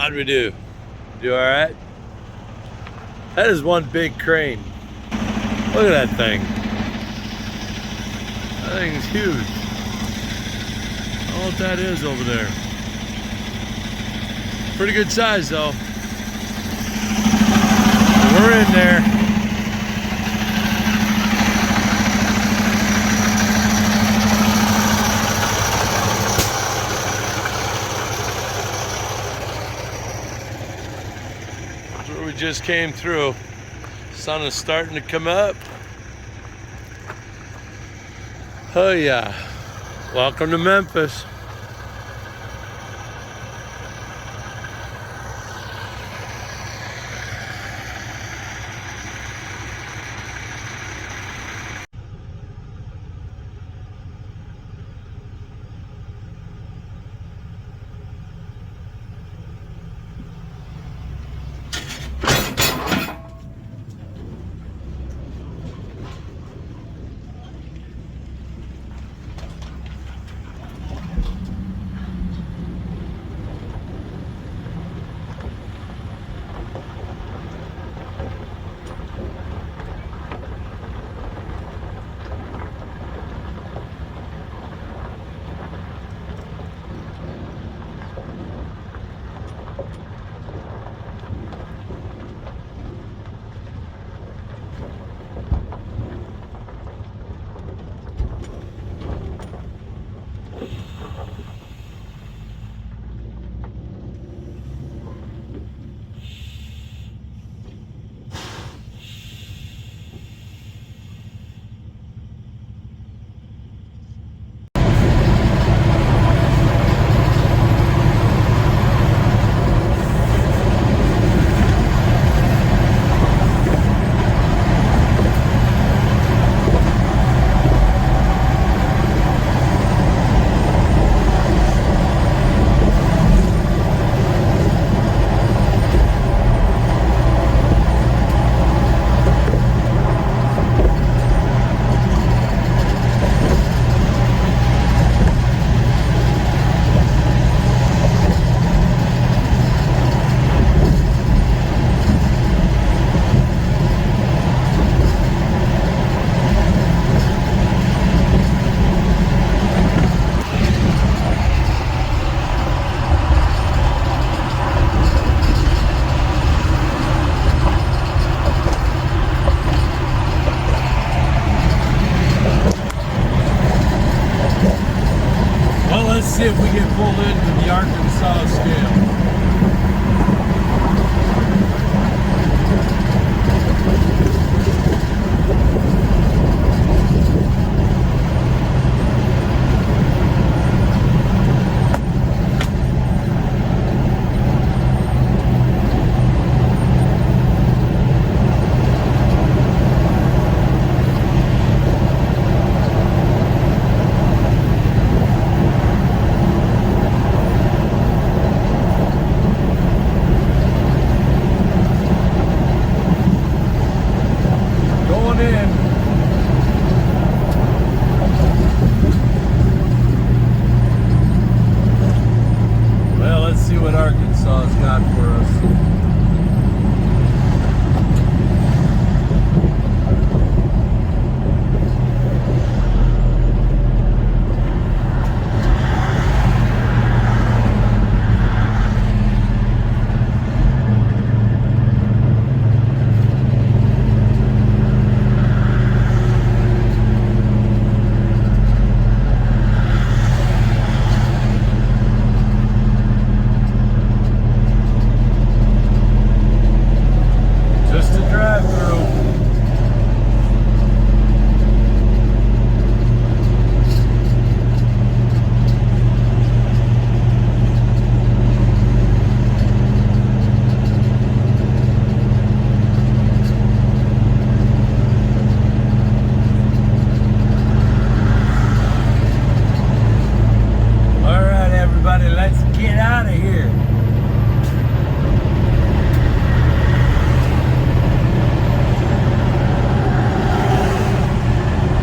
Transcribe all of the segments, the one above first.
How'd we do? Do all right? That is one big crane. Look at that thing. That thing's huge. I don't know what that is over there. Pretty good size though. We're in there. We just came through. Sun is starting to come up. Oh yeah. Welcome to Memphis. see if we get pulled into the Arkansas scale. Arkansas's got for us. Let's get out of here.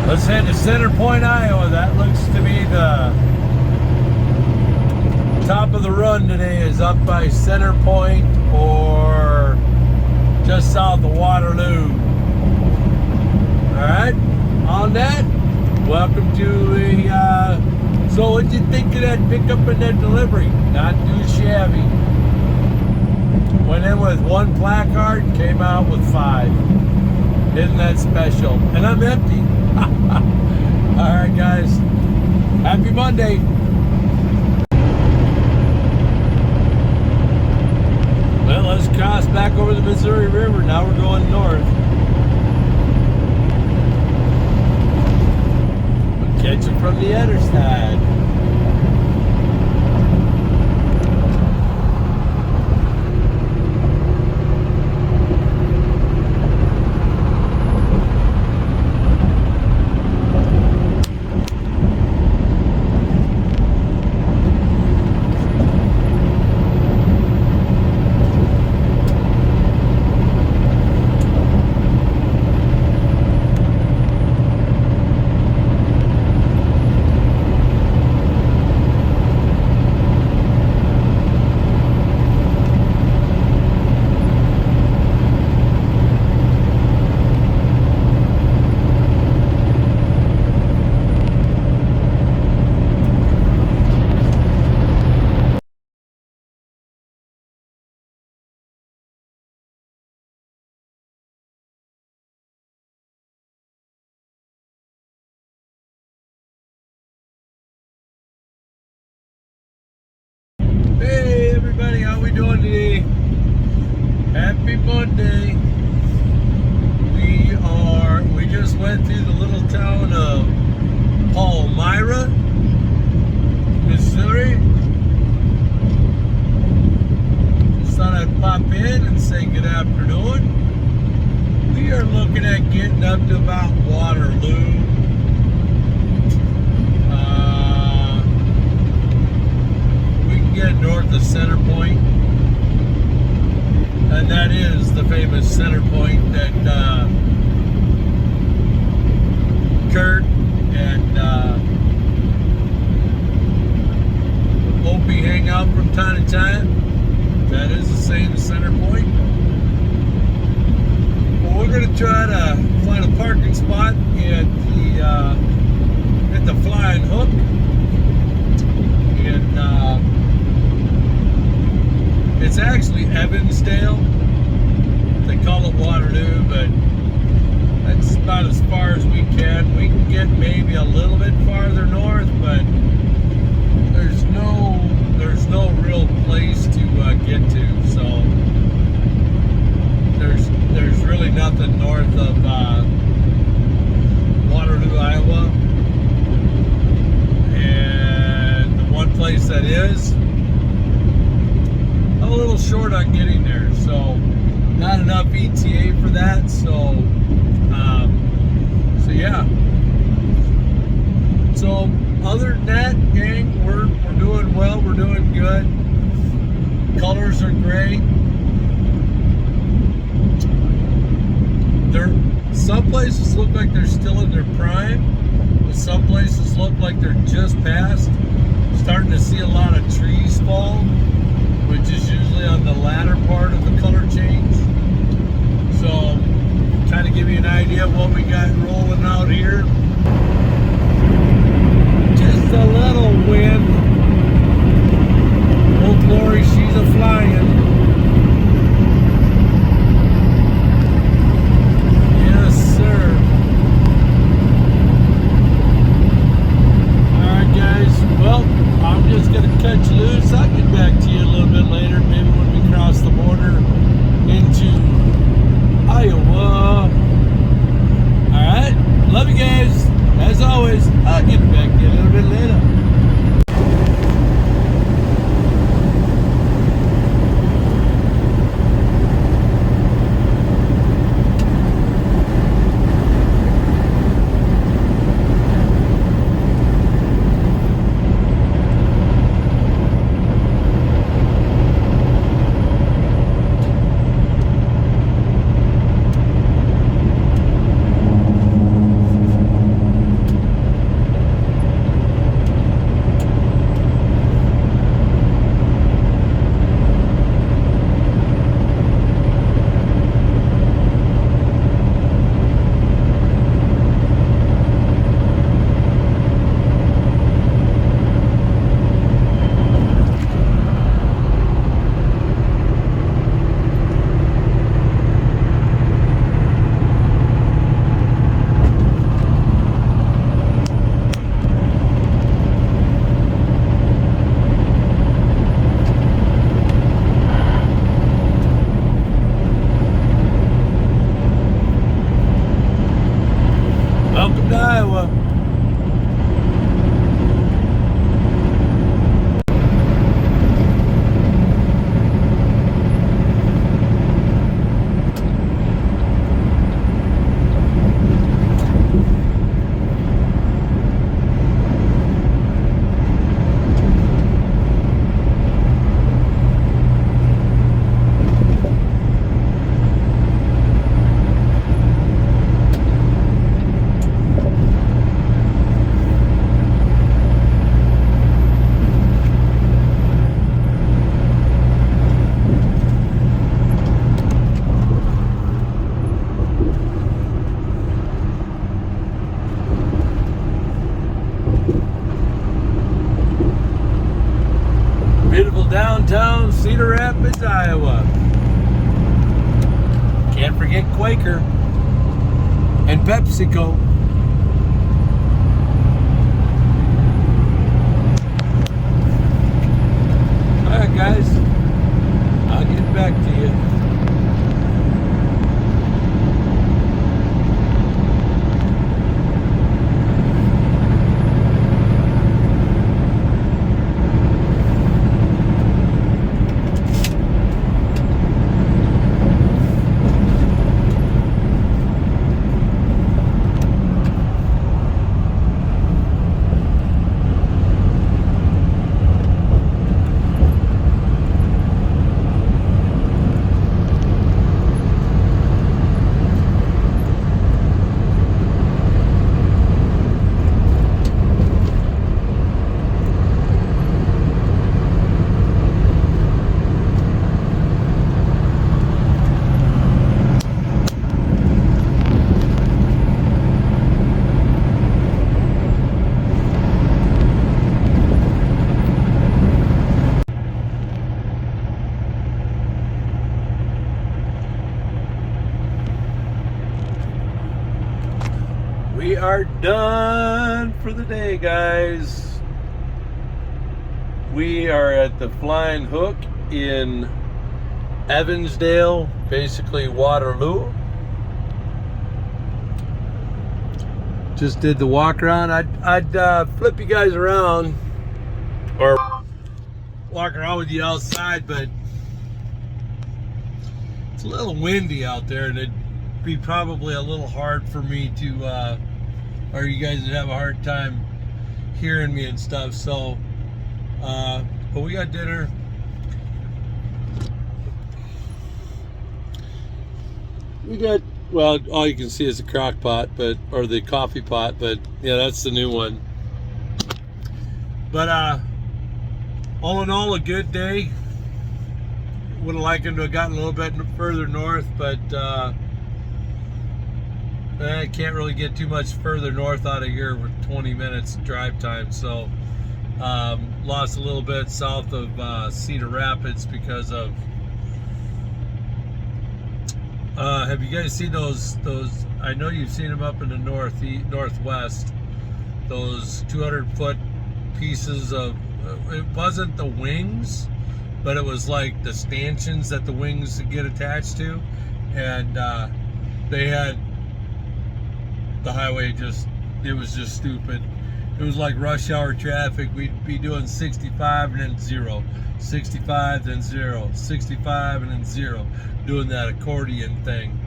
Let's head to Center Point, Iowa. That looks to be the top of the run today, is up by Center Point or just south of Waterloo. Alright, on that, welcome to a so what'd you think of that pickup and that delivery? Not too shabby. Went in with one placard and came out with 5. Isn't that special? And I'm empty. Alright guys, happy Monday. Well, let's cross back over the Missouri River. Now we're going north. Catch it from the other side. Hey everybody, how we doing today? Happy Monday. We just went through the little town of Palmyra, Missouri. Just thought I'd pop in and say good afternoon. We are looking at getting up to about Waterloo. Get north of Center Point, and that is the famous Center Point that Kurt and Opie hang out from time to time. That is the same Center Point. Well, we're going to try to find a parking spot at the Flying Hook in it's actually Evansdale. They call it Waterloo, but that's about as far as we can. We can get maybe a little bit farther north, but there's no no real place to get to, so there's really nothing north of Waterloo, Iowa. And the one place that is, I'm a little short on getting there, so not enough ETA for that. So yeah. So other than that, gang, we're doing well. We're doing good. Colors are great. Some places look like they're still in their prime, but some places look like they're just past. Starting to see a lot of trees fall, which is usually on the latter part of the color change. So, kind of give you an idea of what we got rolling out here. Just a little wind. Old Glory, she's a flying. Cut you loose. I'll get back to you a little bit later, maybe when we cross the border into Iowa. Alright, love you guys. As always, I'll get back to you a little bit later. Welcome to Iowa. Beautiful downtown Cedar Rapids, Iowa. Can't forget Quaker and PepsiCo. Alright guys, I'll get back to you. We are done for the day, guys. We are at the Flying Hook in Evansdale, basically Waterloo. Just did the walk around. I'd flip you guys around or walk around with you outside, but it's a little windy out there, and it'd be probably a little hard for me to, or you guys would have a hard time hearing me and stuff. So, but we got dinner. We got, well, all you can see is the crock pot, or the coffee pot, but yeah, that's the new one. But all in all, a good day. Would have liked him to have gotten a little bit further north, but I can't really get too much further north out of here with 20 minutes drive time. So lost a little bit south of Cedar Rapids because of have you guys seen those I know you've seen them up in the northwest, those 200-foot pieces of it wasn't the wings, but it was like the stanchions that the wings get attached to, and they had the highway it was just stupid. It was like rush hour traffic. We'd be doing 65 and then 0, 65 then 0, 65 and then 0, doing that accordion thing.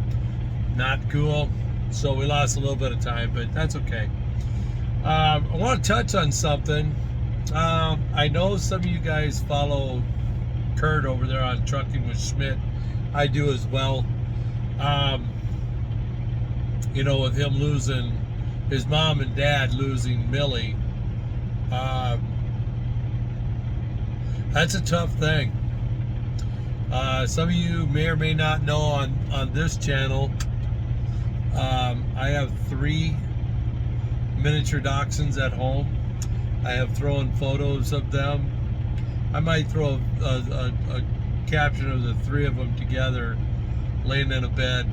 Not cool. So we lost a little bit of time, but that's okay. I want to touch on something. I know some of you guys follow Kurt over there on Trucking with Schmidt. I do as well. You know, with him losing his mom and dad, losing Millie, that's a tough thing. Some of you may or may not know on this channel, I have 3 miniature dachshunds at home. I have thrown photos of them. I might throw a caption of the 3 of them together laying in a bed.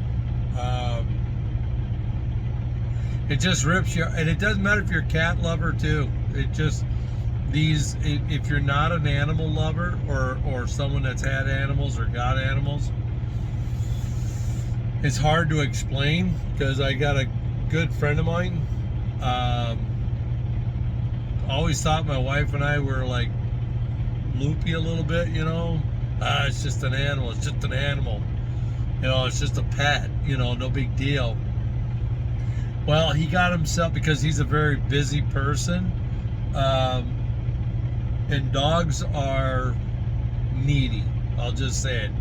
It just rips you, and it doesn't matter if you're a cat lover too. It just, if you're not an animal lover or someone that's had animals or got animals, it's hard to explain, because I got a good friend of mine, always thought my wife and I were like loopy a little bit, you know. It's just an animal, it's just an animal, you know, it's just a pet, you know, no big deal. Well, he got himself, because he's a very busy person, and dogs are needy, I'll just say it.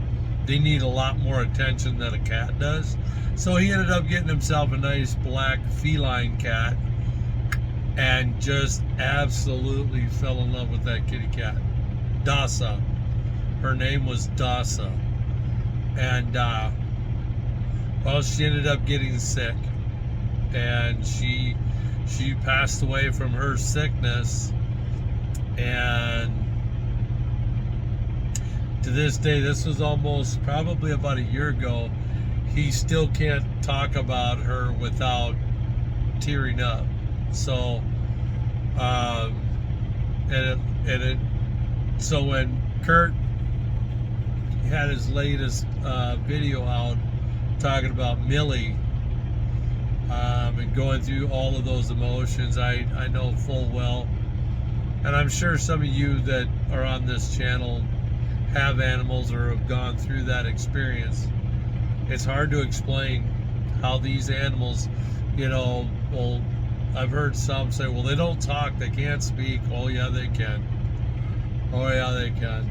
They need a lot more attention than a cat does. So he ended up getting himself a nice black feline cat, and just absolutely fell in love with that kitty cat. Dasa. Her name was Dasa. And, well, she ended up getting sick. And she passed away from her sickness, and to this day, this was almost probably about a year ago, he still can't talk about her without tearing up. So so when Kurt had his latest video out talking about Millie, and going through all of those emotions, I know full well, and I'm sure some of you that are on this channel have animals or have gone through that experience. It's hard to explain how these animals, you know, well, I've heard some say, well, they don't talk, they can't speak. Oh yeah, they can. Oh yeah, they can.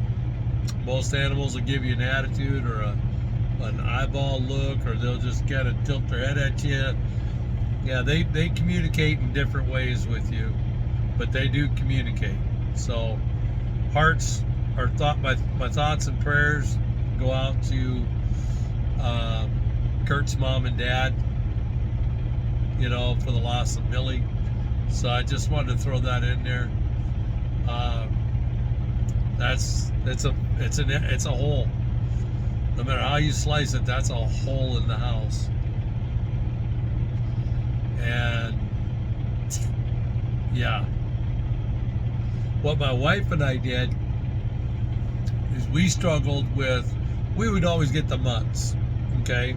Most animals will give you an attitude or an eyeball look, or they'll just kind of tilt their head at you. Yeah, they communicate in different ways with you, but they do communicate. So hearts are my thoughts and prayers go out to Kurt's mom and dad, you know, for the loss of Millie. So I just wanted to throw that in there. It's a hole. No matter how you slice it, that's a hole in the house. And yeah. what my wife and I did is we struggled with, we would always get the mutts, okay?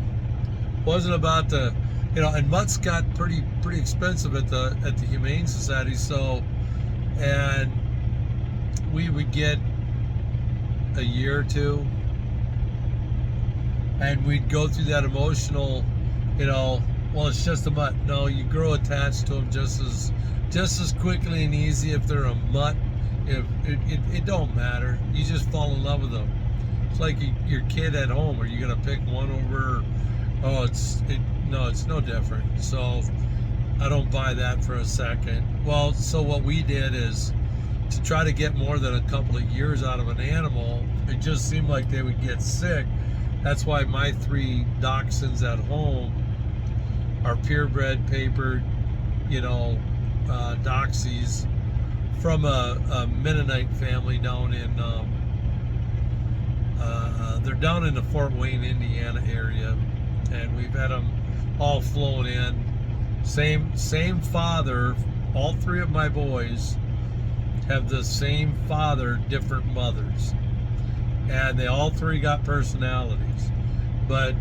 Wasn't about the, you know, and mutts got pretty expensive at the Humane Society, so, and we would get a year or two, and we'd go through that emotional, you know, well, it's just a mutt. No, you grow attached to them just as quickly and easy if they're a mutt. If it don't matter, you just fall in love with them. It's like your kid at home. Are you gonna pick one over? Oh, it's no different. So I don't buy that for a second. Well, so what we did is to try to get more than a couple of years out of an animal. It just seemed like they would get sick. That's why my 3 dachshunds at home are purebred, papered, you know, doxies from a Mennonite family down in, they're down in the Fort Wayne, Indiana area, and we've had them all flown in. Same father. All 3 of my boys have the same father, different mothers, and they all 3 got personalities. But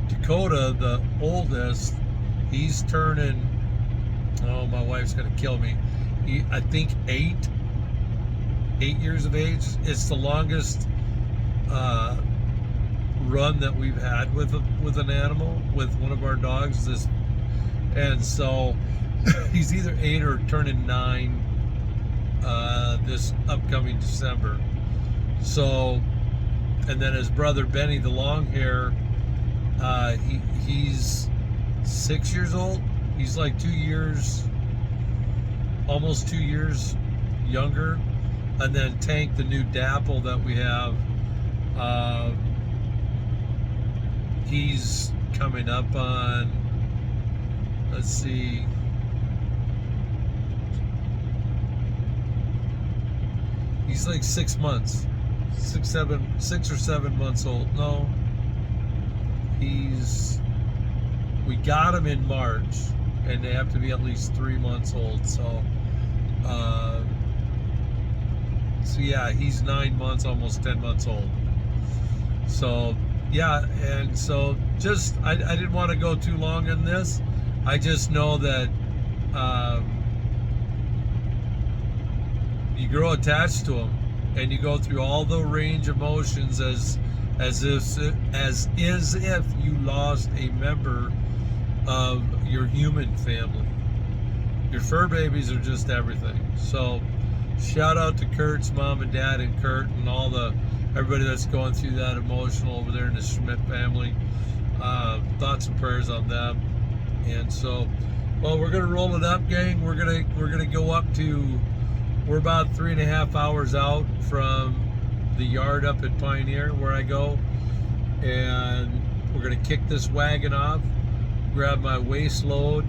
Dakota, the oldest, he's turning, oh, my wife's gonna kill me. I think 8 years of age. It's the longest run that we've had with an animal, with one of our dogs. And so he's either 8 or turning 9 this upcoming December. So, and then his brother Benny, the long hair, he's 6 years old. He's like 2 years, almost 2 years younger. And then Tank, the new Dapple that we have, he's coming up on, let's see, he's like 6 months, 6 or 7 months old. No, we got him in March, and they have to be at least 3 months old. So yeah, he's 9 months, almost 10 months old. So yeah, and so just I didn't want to go too long in this. I just know that you grow attached to them, and you go through all the range of emotions as if you lost a member of your human family. Your fur babies are just everything. So shout out to Kurt's mom and dad, and Kurt and everybody that's going through that emotional over there in the Schmidt family. Thoughts and prayers on them. And so, well, we're gonna roll it up, gang. We're gonna go up to, we're about 3.5 hours out from the yard up at Pioneer where I go, and we're gonna kick this wagon off, grab my waste load,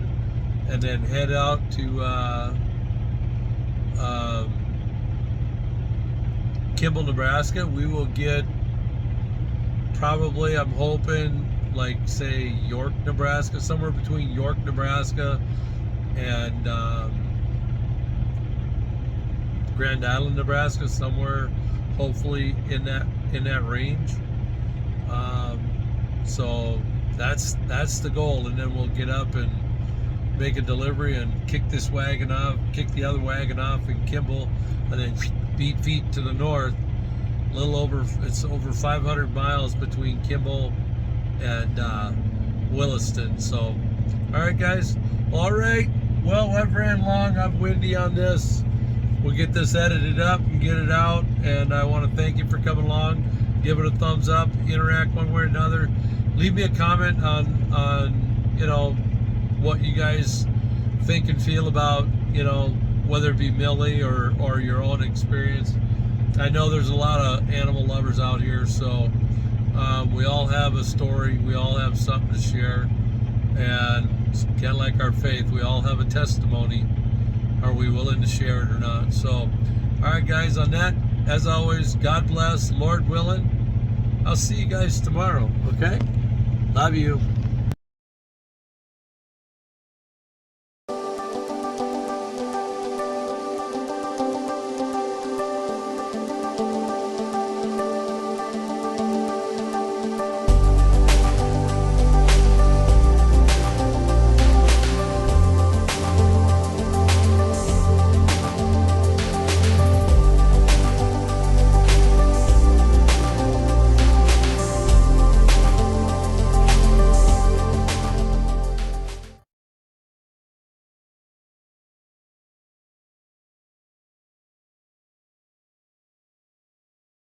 and then head out to Kimball, Nebraska. We will get, probably, I'm hoping, like, say, York, Nebraska, somewhere between York, Nebraska and Grand Island, Nebraska, somewhere hopefully in that range. So that's the goal, and then we'll get up and make a delivery and kick this wagon off, kick the other wagon off in Kimball, and then beat feet to the north. It's over 500 miles between Kimball and Williston. So, all right, guys. All right. Well, I've ran long. I'm windy on this. We'll get this edited up and get it out. And I want to thank you for coming along. Give it a thumbs up. Interact one way or another. Leave me a comment on you know, what you guys think and feel about, you know, whether it be Millie or your own experience. I know there's a lot of animal lovers out here, so we all have a story, we all have something to share, and it's kind of like our faith, we all have a testimony. Are we willing to share it or not? So, all right, guys, on that, as always, God bless, Lord willing. I'll see you guys tomorrow, okay? Love you.